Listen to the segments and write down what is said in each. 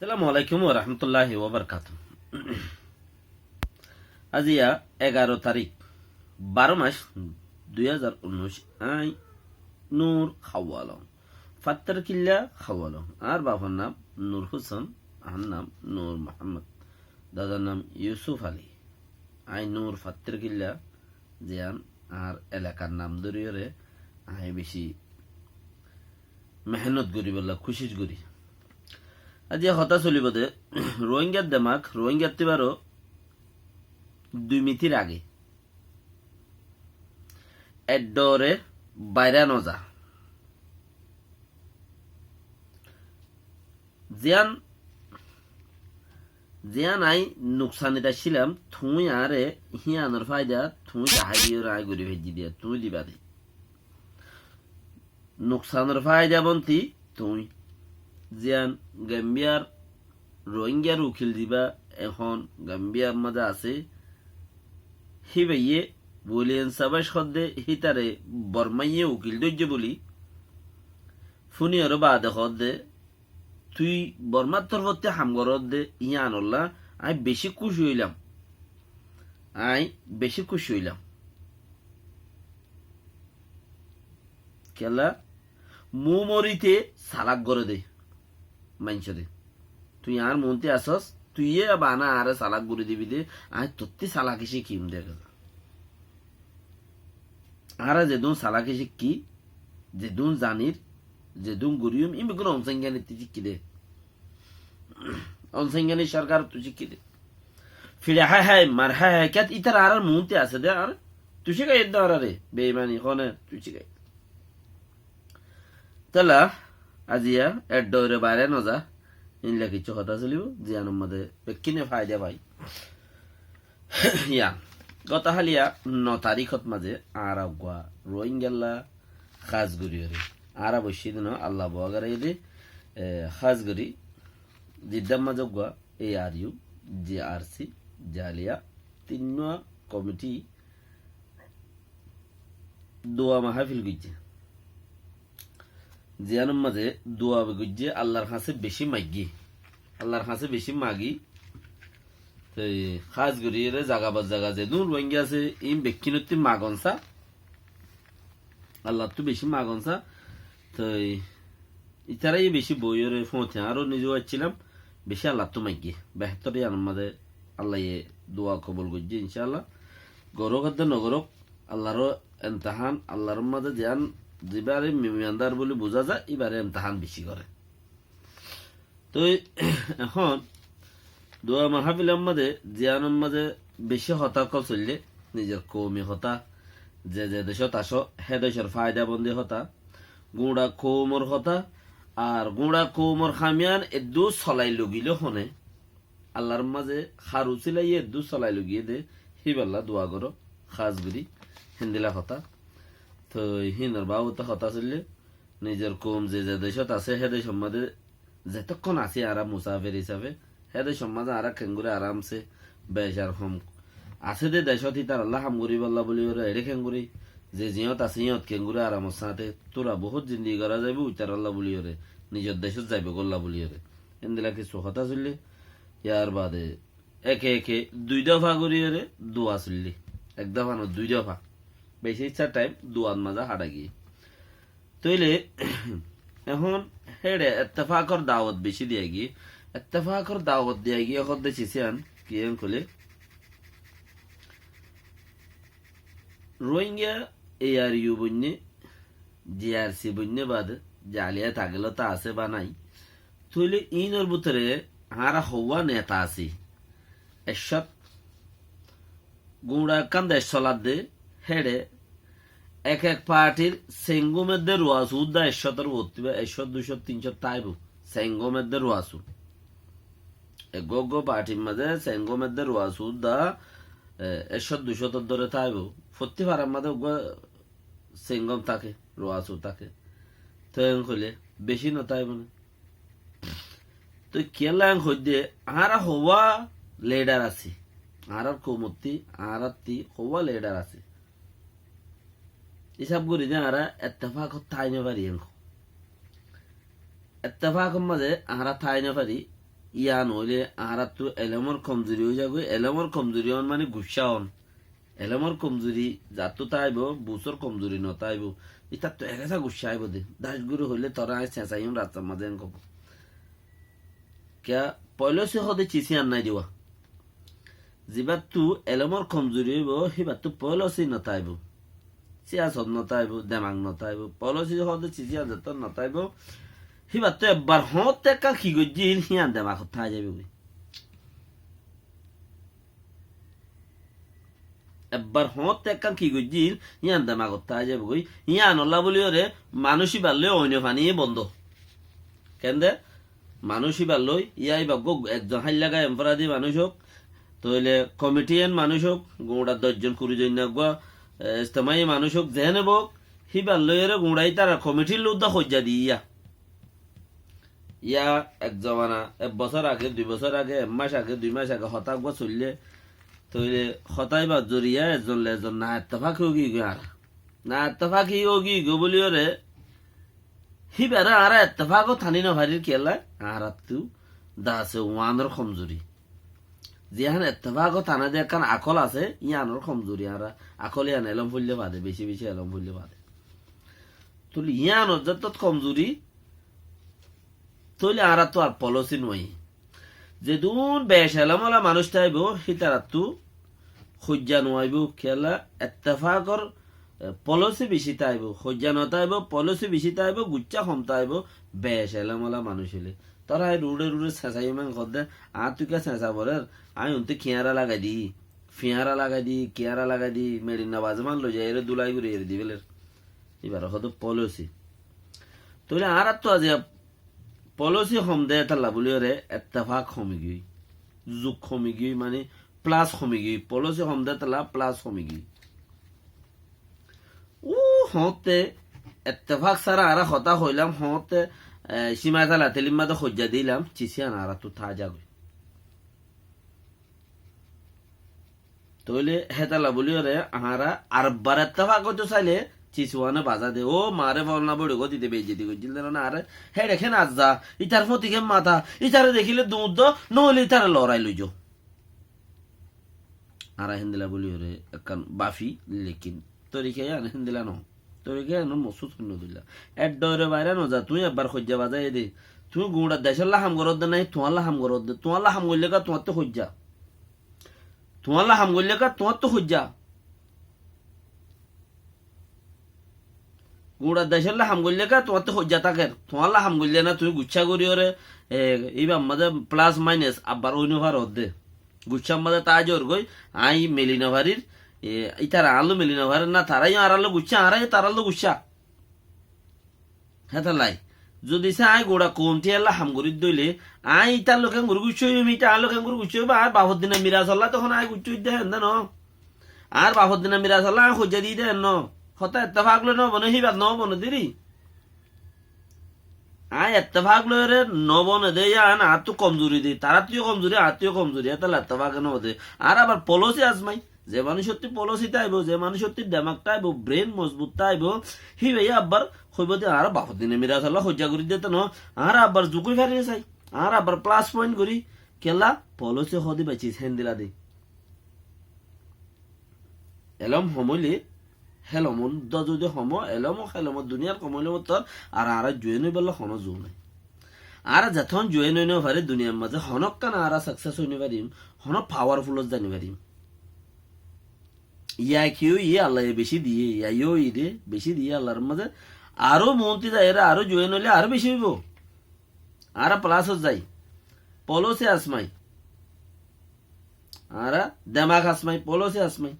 আসসালামু আলাইকুম ওয়া রাহমাতুল্লাহি ওয়া বারাকাতুহু। আজিয়া 11 তারিখ 12 মাস 2019 আই নূর খাওয়ালং ফাত্তার কিল্লা খাওয়ালং আর বাবার নাম নূর হোসেন আর নাম নূর মোহাম্মদ দাদার নাম ইউসুফ আলী আই নূর ফাত্তার কিল্লা জিয়ান আর এলাকার নাম ধরিয়ে আই বেশি মেহনত করি বললা খুশিস করি আজি হতা চলিব দে রোহিঙ্গার দেমাক রোহিঙ্গার তিবারও 2 মিনিটের আগে এডরে বাইরা নজা জিয়ান জিয়ান আই নুকসানিটা ছিলাম থুই আরে হিয়ানোর ফায়দা থুই দাহাই দিয়ে রায় গড়ি ভেজি দিয়া তুই দিবা দে নুকসানের ফায়দা বন্তি তুই জিয়ান গাম্বিয়ার রোহিঙ্গার উকিল দিবা এখন গাম্বিয়ার মাঝে আছে হিবাইয়ে বলিয়েন সবাই সদ্দে হিতারে বর্মাইয়ে উকিল দৈর্য বলি ফুনি আরো বাদে হদ্দে তুই বর্মার তরফতে হামগর দে ইয়া আনল্লা আই বেশি খুশি হইলাম কেলা মু মরিতে সালাক করে দে মাইনছ দে তুই আর মনতে আসস তুই বানা আরে সালাক করে দিবি দে আই তত্তি সালাক এসে কিম দেখ আর যেদুন সালাক এসে কি যেদুন জানির যেদুন গুরিয়ম ইমিগুলো অনসংজ্ঞানি তুই শিক্ষি দে অনসংজ্ঞানি সরকার তুই শিক্ষি দে ফিরে হায় মার হায় ক্যাত ইতার আর মনতে আছে দে আর তুই শিখাই এদ আরে বেইমানি হনে তুই শিখাই তালা আজিয়া এর ডরে বাইরে নজা ইনলা কিছু কথা চলিব জিয়ানোর মধ্যে কিনে ফায়দা ভাই ইয়া গত হালিয়া 9 তারিখত মাঝে আর আগুয়া রোহিঙ্গাল্লা খাজগুড়ি হরে আর অবশ্যই দিন আল্লাহ বগারে দে খাজগুড়ি জিদ্দার মাঝে গুয়া ARU JRC জালিয়া 3 কমিটি দোয়া মাহফিল গইছে জিয়ানোর মাঝে দোয়া গইছে আল্লাহর কাছে বেশি মাগি খাস গরিয়ে জাগা বাজ জাগা যে দূর রোহিঙ্গা আছে ইম বেকিনতি মাগনসা আল্লাহ তো বেশি মাগনসা তো ইতারাই বেশি বইয়ের ফোঁতে আরো নিজেও আসছিলাম বেশি আল্লাহ তো মাগি বেহতর ইয়ানোর মাঝে আল্লাহ দোয়া কবুল করছে ইনশাআল্লাহ গরক হাতে নগরক আল্লাহর এমতাহান আল্লাহর মাঝে যান যেবারে মিমিয়ানদার বলে বোঝা যায় এবারে এমতাহান বেশি করে তো এখন দোয়া মাহফিলের মাঝে জিয়ানোর মাঝে বেশি হতাশ চললে নিজের কৌমি হতা যে দেশত আসো হে দেশের ফায়দা বন্দি হতা গুঁড়া কৌমর হতা আর গুঁড়া কৌমর খামিয়ান এদু চলাই লগিলে হনে আল্লাহর মাঝে খারু চিলাই এদু চলাই লগিয়ে দে হিবাল্লা দোয়া করো খাজগুড়ি হিন্দিলা হতা তো হিনর বাবুতে হতা চললে নিজের কৌম যে দেশত আছে হে দেশের মাঝে যেতক্ষণ আছে আর মুসাফির হিসাবে হেদে সমাজে আর খেঙ্গুরে আরামসে বেশ আর হম আছে দে দেশত তার আল্লাহ হামগুরি বল্লা বলি ওরা এড়ে খেঙ্গুরি যে জিয়ত আছে ইয়ত খেঙ্গুরে আরামর সাথে তোরা বহুত জিন্দিগি করা যাবে উচার আল্লাহ বলি ওরে নিজের দেশত যাইবে গল্লা বলি ওরে এনদিলা কিছু হতা চললি ইয়ার বাদে একে 2 দফা করি ওরে দোয়া চললি 1 দফা না 2 দফা বেশি ইচ্ছা টাইম দোয়ার মাজা হাঁটা গিয়ে তৈলে এখন হেডে এত্তেফাকর দাওয়াত বেশি দিয়ে গিয়ে এত্তেফাকর দাওয়াত দিয়ে গিয়ে এখন দেখেছেন কি খুলে রোহিঙ্গা ARU বন্যে JRC বন্যে বাদ জালিয়া থাকলে তা আছে বা নাই তুইলে ইনর ভিতরে হারা হওয়া নেতা আছে এসব গুঁড়া কান্দে চলার দে হেডে এক পার্টির সেঙ্গুমেদের রোয়াসু দা 100 ভর্তি 100 200 300 তাইব সেঙ্গুমেদের রোয়াসু এগো পার্টির মাঝে সেঙ্গুমেদের রোয়াসু দা 100 200 ধরে তাইব ফত্তি পারার মাঝে সেঙ্গম থাকে রোয়াসু থাকে তো হইলে বেশি ন তাইব না তো কেলাং হইদে আরা হওয়া লিডার আছে আর কৌমতি আর হওয়া লিডার আছে হিসাব করি যে আরা এত্তেফাক তাই না পারি এত্তেফাক মাঝে আরা তাই না পারি ইয়া নইলে আর তো এলমর কমজোরি হয়ে যাবে এলমর কমজোরি হন মানে গুসা হন এলমর কমজোরি যাতো তাইব বুসর কমজোরি ন তাইব ইতার তো একা গুসা আইব দে দাসগুরু হইলে তোরা আয় চেঁচাইম রাস্তার মাঝে কব क्या पहले से होदे चीसी आन दिवा जिबात तू एलमर कमजोरी हइब हिबात तू पहले से नताइब सियासत नताइब दिमाग नताइब पहले से होदे चीसी आन जत नताइब हिबात तो एकबार होते का की गजिल हियान दिमाग था जाबे একবার হত একটা কি গজিল ইয়ান দিমাগ था जाबे গই ইয়ান আল্লাহ বলিও রে মানুষই বাড়লে অন্য পানি বন্ধ কেনদে মানুষই বাড়লই ইয়াই ভাগ্য একজন হাইল লাগায় এমপরাধী মানুষ হোক তইলে কমিটিয়ান মানুষ হোক গোড়া 10 জন 20 জন নাগবা ইস্তেমাই মানুষ হোক যেনে বক হি বাড়লই রে গোড়াই তার কমিটির লোকদা খজ্জা দিয়া ইয়া এক জমানা এক বছর আগে 2 বছর আগে এক মাস আগে 2 মাস আগে হতাকবা চললে তইলে হতাই বা জরিয়া একজন লেজন না ইত্তেফাক হোগি আর না ইত্তেফাকি হোগি গো বলিও রে হিবারে আর ইত্তেফাক থানি না ভারির কেলা আর তু দাসে ওয়ানর কমজোরি যেহান ইত্তেফাক থানা দে কান আকল আছে ইয়ানর কমজোরি আর আকল ইয়ান এলম ফুললে বাদে বেশি বেশি এলম ফুললে বাদে তুলি ইয়ানর যত কমজোরি তইলে আর তো আর পলিসি নই যে দুন বেশ এলমলা মানুষ তাইব হিতার তু খুজ্জা নইব খেলা ইত্তেফাকর পলিসি বেশি তাইব খুজ্জা নতাইব পলিসি বেশি তাইব গুচ্চা কমতাইব বেশ এলমলা মানুষ হলে তোরা রুড়ে রুড়ে চেঁচাই মান খদে আর তুই কে চেঁচা বরের আমি উনতে কিয়ারা লাগাই দি ফিয়ারা লাগাই দি কিয়ারা লাগাই দি মেরিনা বাজমান লই যায় এর দুলাই করে এর দি বেলের এবার হদ পলিসি তোলে আর তো আজ পলিসি কম দে তাল্লা বলিও রে ইত্তেফাক কমি গই যুগ কমি গই মানে প্লাস কমি গই পলিসি কম দে তাল্লা প্লাস কমি গই ও হতে ইত্তেফাক সারা আর হতা হইলাম হতে সীমা তালা তেলিমা তো খজ্জা দিলাম চিসিয়ান আর তো থা যাবে তইলে হেতালা বলিও রে আহারা আর বার ইত্তেফাক তো চাইলে চিসুয়ানে বাজা দে ও মারে বলনা বড় গতি দে বেজে দি গজিল না আরে হে দেখেন আজা ইতার ফতিকে মাথা ইতারে দেখিলে দুধ নহলে ইতারে লড়াই লইজো আর হিন্দিলা বলিও রে একখান বাফি লেকিন তরিকে আন হিন্দিলা ন তরিকে আন মসুদ কিনো দিলা এড ডরে বাইরে ন যা তুই একবার খজ্জা বাজাই দে তুই গুড়া দেশলা হাম গরদ নাই তোয়ালা হাম গরদ দে তোয়ালা হাম গইলে কা তোয়াতে খজ্জা তোয়ালা হাম গইলে কা তোয়াতে খজ্জা গুড়া দেশলা হাম গইলে কা তোয়াতে খজ্জা তাকে তোয়ালা হাম গইলে না তুই গুচ্ছা করিও রে এইবা মাঝে প্লাস মাইনাস আবার ওইনভার হদে গুচ্ছা মাঝে তাজর গই আই মেলিনা ভারির ইতারা আলো মেলিনা ভারের না তারাই আড়ালো গুচ্ছা আড়াই তারালো গুচ্ছা হ্যাঁ লাই যদি সে আই গোড়া কমতি আল্লাহ হামগুড়ি দইলে আই ইতার লোকে গুরু গুচ্ছই ইটা আর লোকে গুরু গুচ্ছই আর বাপর দিনে মিরাজ হল্লা তখন আই গুচ্ছই দেন ন আর বাপর দিনে মিরাজ হল্লা আই খোঁজা দিয়ে দেন ন হতা ইত্তেফাক লো নবনে হিবাদ নবনে দিরি আই ইত্তেফাক লো রে নবনে দে আন আর তো কমজোরি দি তারা তুই কমজোরি আর তুই কমজোরি এত ইত্তেফাক ন দে আর আবার পলসি আজমাই যে মানুষ সত্যি পলসি তাইব যে মানুষ সত্যি দেমাগ তাইব ব্রেন মজবুত তাইব হি ভাই আবার হইবতে আর বাপর দিনে মিরাজ হল্লা খোঁজা করি দিতে ন আর আবার জুকুই ফেরিয়ে চাই আর আবার প্লাস পয়েন্ট করি কেলা পলসি হদি বাইছিস হেন্দিলা দি এলম সমলি হেলম যদি সম এলম হেলম দুনিয়ার কমলে তোর আর আর জুয়ে নই বললে হন জু নাই আর যখন জুয়ে নই পারে দুনিয়ার মাঝে হনক কান আর সাকসেস হইনি পারিম হন পাওয়ারফুল জানি পারিম ইয়া কেউ ইয়ে আল্লাহ বেশি দিয়ে ইয়াইও ইরে বেশি দিয়ে আল্লাহর মাঝে আরো মন্ত্রী যায় এরা আরো জুয়ে নইলে আরো বেশি হইব আর প্লাস যাই পলসে আসমাই আর দেমাগ আসমাই পলসে আসমাই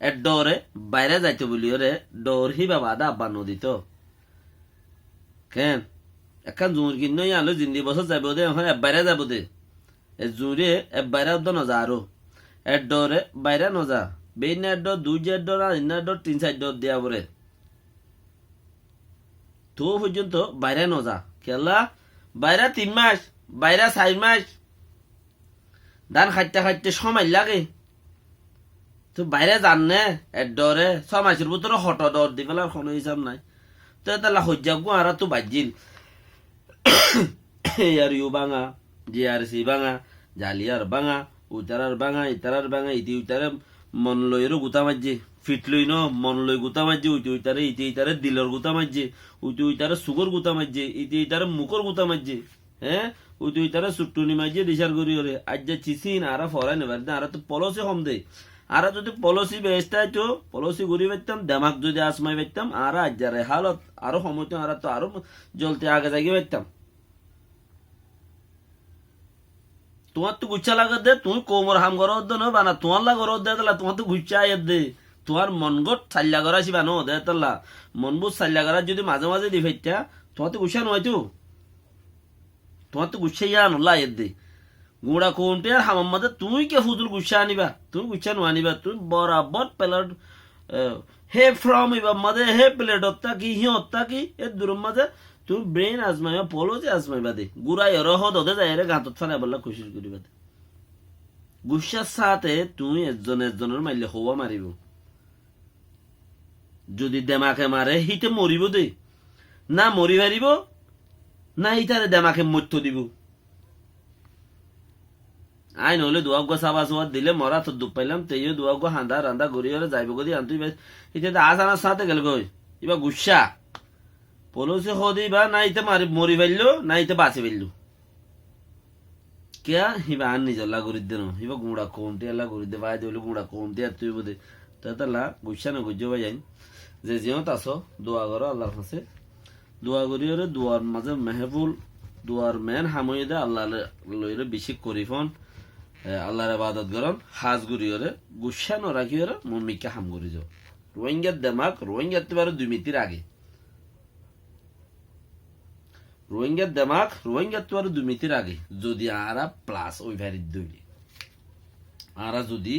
এ ডরে বাইরে যাইতে বলিও রে ডর হি বাবা দা আব্বা নদী তো কেন এখন জুর কিনে আলো জিন্দি বছর যাব দে এখন বাইরে যাব দে এ জুরে এ বাইরে তো নজা আরো এ ডরে বাইরে নজা বেইন ডর দুই জের ডর আর ইনার ডর 3-4 ডর দেয়া বরে তো পর্যন্ত বাইরে নজা খেলা বাইরে 3 মাস বাইরে 4 মাস ধান খাইতে খাইতে সময় লাগে তো বাইরে যান নে এর ডরে 6 মাসের ভিতরে হট ডর দি ফেলার কোনো হিসাব নাই তো তাহলে হজ্জা গো আর তো বাজিল আর ইউ বাঙা জিআরসি ভাঙা জালিয়ার ভাঙা উতারার ভাঙা ইতারার ভাঙা ইতি উতারে মন লইরও গুতা মারছে ফিট লই ন মন লই গুতা মারছে উইতে উইতারে ইতি ইতারে দিলর গুতা মারছে উইতে উইতারে সুগর গুতা মারছে ইতি ইতারে মুখর গুতা মারছে হ্যাঁ উইতে উইতারে সুট্টুনি মারছে ডিসার করি ওরে আজ যে চিসিন আরা ফরাই নেবার আরা তো পলসে কম দেয় আরা যদি পলসি বেস্তাই তো পলসি ঘুরি পারতাম দেমাক যদি আসমাই পারতাম আরা আজ যারে হালত আরো সময়তে আরা তো আরো জলতে আগে যাগিয়ে পারতাম তোমার তো গুচ্ছা লাগত দে তুমি কোমর হাম গরত দে না বানা তোমার লা গরত দে তালা তোমার তো গুচ্ছা আয়াত দে তোমার মন গট চাল্লা করা আসি বানো দে তালা মন বুঝ চাল্লা করা যদি মাঝে মাঝে দি ফেরতা তোমার তো গুচ্ছা নয় তো তোমার তো গুচ্ছা ইয়া নলা আয়াত দে গুড়া কোনটে আর হামার মাঝে তুমি কে ফুতুল গুচ্ছা আনিবা তুমি গুচ্ছা নো আনিবা তুমি বরাবর প্লেট হে ফ্রম ইবা মাঝে হে প্লেট হত্তা কি হি হত্তা কি এর দূরের মাঝে তুমি ব্রেন আজমাইবা পলসে আজমাইবা দে গুড়াই রহদ হদে যায় রে গাঁতত ফেলাই বললা খুশি করিবা দে গুসার সাথে তুমি একজনের মারলে হওয়া মারিব যদি দেমাকে মারে হিতে মরিব দে না মরি মারিব না ইতারে দেমাকে মরত দিব আই নহলে দুয়াগ চাবা চোয়া দিলে মরা তো দুপ পাইলাম তেইও দুয়াগ হান্দা রান্দা গড়ি হলে যাইব গদি আনতু ইতে আজ আনার সাথে গেল গই ইবা গুসা পলসে হদিবা না ইতে মারি মরি ফেললো না ইতে বাঁচি ফেললো क्या हिबा आन निजला गुरिद्दे नो हिबा गुंडा कोमते अल्ला गुरिद्दे बाय देले गुंडा कोमते आतु बदे ततला गुच्छा न गुज्जो बाय जे जियो तासो दुआ करो আল্লাহর কাছে दुआ করিওরে দুয়ার মাঝে মেহফুল দুয়ার মেন হামইদে আল্লাহ লইরে বেশি করিফন আল্লাহর ইবাদত করন হাজ করিওরে গুচ্ছা ন রাখিওরে মুমিকে হাম করি যাও রোহিঙ্গা দিমাগ রোহিঙ্গা তেবারে 2 মিনিটের আগে রোহিঙ্গার দেমাক রোহিঙ্গার তো আরো 2 মিনিটের আগে যদি আরা প্লাস ওই ভ্যারিড দিলে আরা যদি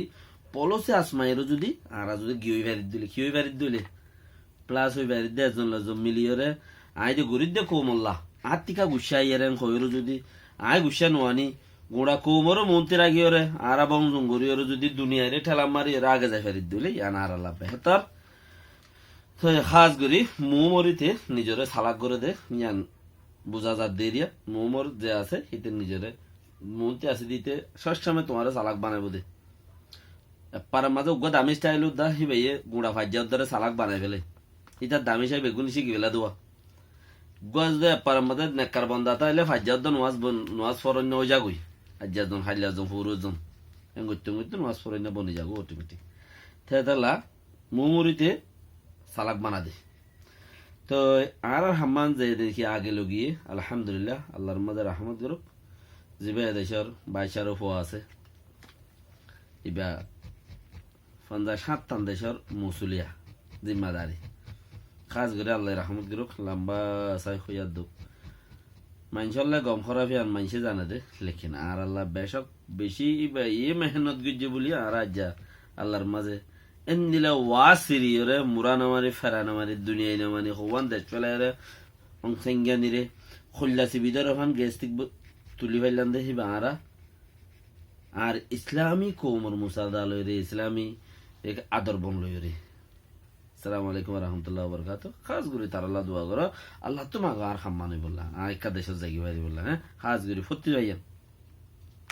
পলসে আসমাইরও যদি আরা যদি গিয়ে ভ্যারিড দিলে কি ওই ভ্যারিড দিলে প্লাস ওই ভ্যারিড দিয়ে একজন লজন মিলিয়রে আই যে গরিব দে কোমল্লা আর টিকা গুসাই এরেন হইরো যদি আই গুসা নোয়ানি গোড়া কোমরও মন্ত্রীর আগে ওরে আরা বংজং গরিয়রে যদি দুনিয়ারে ঠেলা মারি এর আগে যায় ভ্যারিড দিলে ইয়ান আরা লাভ বেহতার তো খাস করি মু মরিতে নিজরে সালাক করে দে ইয়ান বুঝা যা দেরিয়া মোমর যে আছে হিতে নিজেরে মনতে আছে দিতে সবসময় তোমার সালাক বানাইবো দে পারার মাঝে উগ্র দামি স্টাইল দা হিবাইয়ে গুঁড়া ভাজ্যার ধরে সালাক বানাই ফেলে ইতার দামি সাহেব বেগুন শিখি ফেলা দেওয়া গজ দে পারার মাঝে নেকার বন্ধা তাইলে ভাজ্যার দন নোয়াজ ফরন্য হয়ে যাগুই আজ্জার জন হাইলার জন ফুরুজন এঙ্গুতে এঙ্গুতে নোয়াজ ফরন্য বনে যাগো অটোমেটিক থেতালা মোমরিতে সালাক বানা দে তো আর হাম্মান যে দেখি আগে লগিয়ে আলহামদুলিল্লাহ আল্লাহর মাঝে রহমত করুক জিবা দেশের 22 ফোয়া আছে ইবা 57 দেশের মুসুলিয়া জিম্মাদারি খাস করে আল্লাহ রহমত করুক লম্বা সাই খুঁজার দুঃখ মানুষের গম খরাফি আর মানুষে জানে দে লেখিন আর আল্লাহ বেশক বেশি ইবা মেহনত গুজে বলি আর আজ্জা আল্লাহর মাঝে এন্দিলা ওয়াসিরি ওরে মুরানামারি ফেরানামারি দুনিয়াই নামানি হওয়ান দেশ পেলাইরে অংসেঙ্গানি রে খোল্লাসি বিদর ওখান গেস্তিক তুলি ফাইলান দে হিবা আরা আর ইসলামী কোমর মুসাদা লইরে ইসলামী এক আদর বন লইরে আসসালামু আলাইকুম ওয়া রাহমাতুল্লাহি ওয়া বারাকাতুহু খাস করে তার আল্লাহ দোয়া করো আল্লাহ তোমাকে আর খাম্মানি বললা আর একটা দেশের জায়গা বাইরে বললা হ্যাঁ খাস করে ফতি ভাইয়া